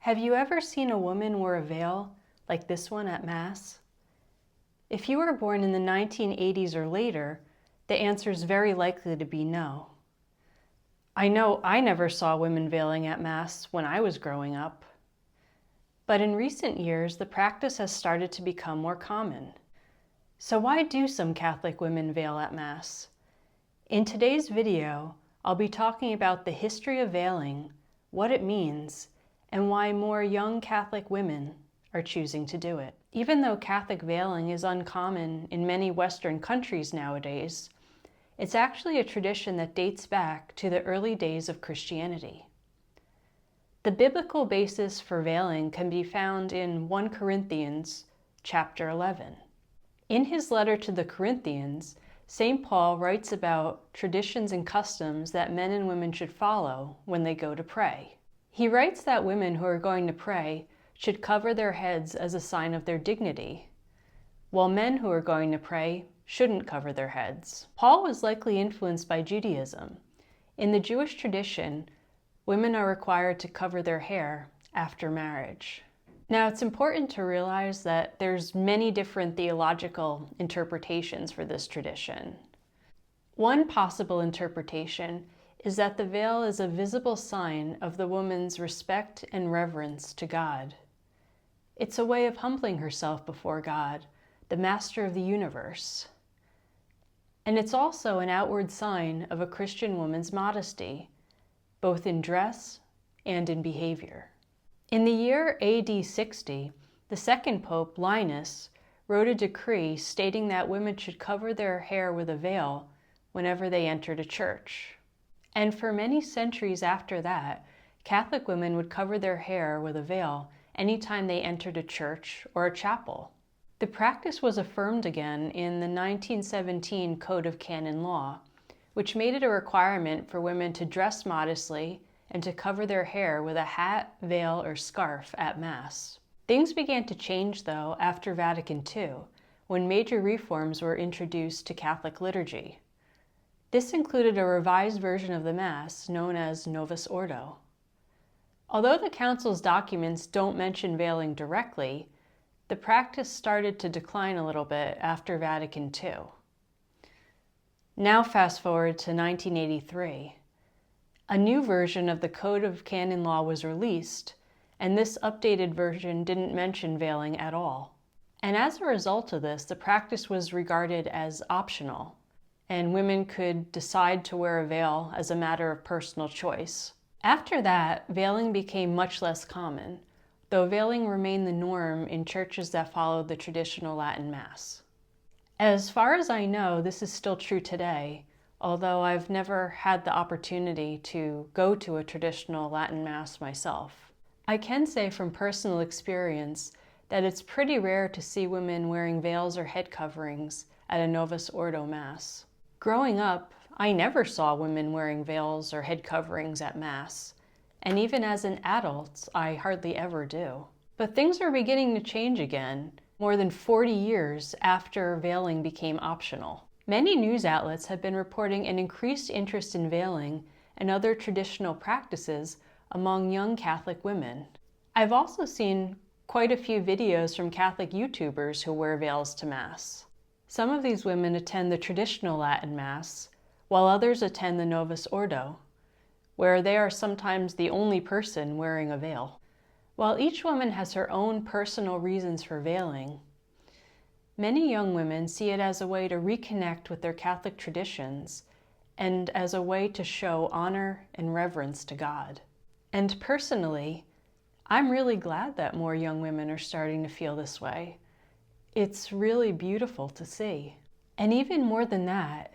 Have you ever seen a woman wear a veil like this one at Mass? If you were born in the 1980s or later, the answer is very likely to be no. I know I never saw women veiling at Mass when I was growing up. But in recent years, the practice has started to become more common. So why do some Catholic women veil at Mass? In today's video, I'll be talking about the history of veiling, what it means, and why more young Catholic women are choosing to do it. Even though Catholic veiling is uncommon in many Western countries nowadays, it's actually a tradition that dates back to the early days of Christianity. The biblical basis for veiling can be found in 1 Corinthians chapter 11. In his letter to the Corinthians, St. Paul writes about traditions and customs that men and women should follow when they go to pray. He writes that women who are going to pray should cover their heads as a sign of their dignity, while men who are going to pray shouldn't cover their heads. Paul was likely influenced by Judaism. In the Jewish tradition, women are required to cover their hair after marriage. Now, it's important to realize that there's many different theological interpretations for this tradition. One possible interpretation is that the veil is a visible sign of the woman's respect and reverence to God. It's a way of humbling herself before God, the master of the universe. And it's also an outward sign of a Christian woman's modesty, both in dress and in behavior. In the year AD 60, the second pope, Linus, wrote a decree stating that women should cover their hair with a veil whenever they entered a church. And for many centuries after that, Catholic women would cover their hair with a veil anytime they entered a church or a chapel. The practice was affirmed again in the 1917 Code of Canon Law, which made it a requirement for women to dress modestly and to cover their hair with a hat, veil, or scarf at Mass. Things began to change, though, after Vatican II, when major reforms were introduced to Catholic liturgy. This included a revised version of the Mass known as Novus Ordo. Although the Council's documents don't mention veiling directly, the practice started to decline a little bit after Vatican II. Now fast forward to 1983. A new version of the Code of Canon Law was released, and this updated version didn't mention veiling at all. And as a result of this, the practice was regarded as optional, and women could decide to wear a veil as a matter of personal choice. After that, veiling became much less common, though veiling remained the norm in churches that followed the traditional Latin Mass. As far as I know, this is still true today, although I've never had the opportunity to go to a traditional Latin Mass myself. I can say from personal experience that it's pretty rare to see women wearing veils or head coverings at a Novus Ordo Mass. Growing up, I never saw women wearing veils or head coverings at Mass, and even as an adult, I hardly ever do. But things are beginning to change again, more than 40 years after veiling became optional. Many news outlets have been reporting an increased interest in veiling and other traditional practices among young Catholic women. I've also seen quite a few videos from Catholic YouTubers who wear veils to Mass. Some of these women attend the traditional Latin Mass, while others attend the Novus Ordo, where they are sometimes the only person wearing a veil. While each woman has her own personal reasons for veiling, many young women see it as a way to reconnect with their Catholic traditions and as a way to show honor and reverence to God. And personally, I'm really glad that more young women are starting to feel this way. It's really beautiful to see. And even more than that,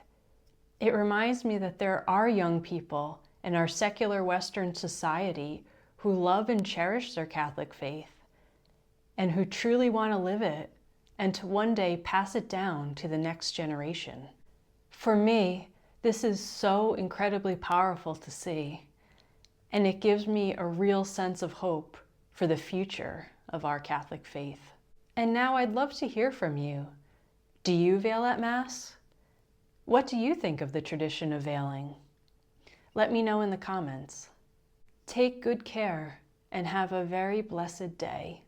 it reminds me that there are young people in our secular Western society who love and cherish their Catholic faith and who truly want to live it and to one day pass it down to the next generation. For me, this is so incredibly powerful to see, and it gives me a real sense of hope for the future of our Catholic faith. And now I'd love to hear from you. Do you veil at Mass? What do you think of the tradition of veiling? Let me know in the comments. Take good care and have a very blessed day.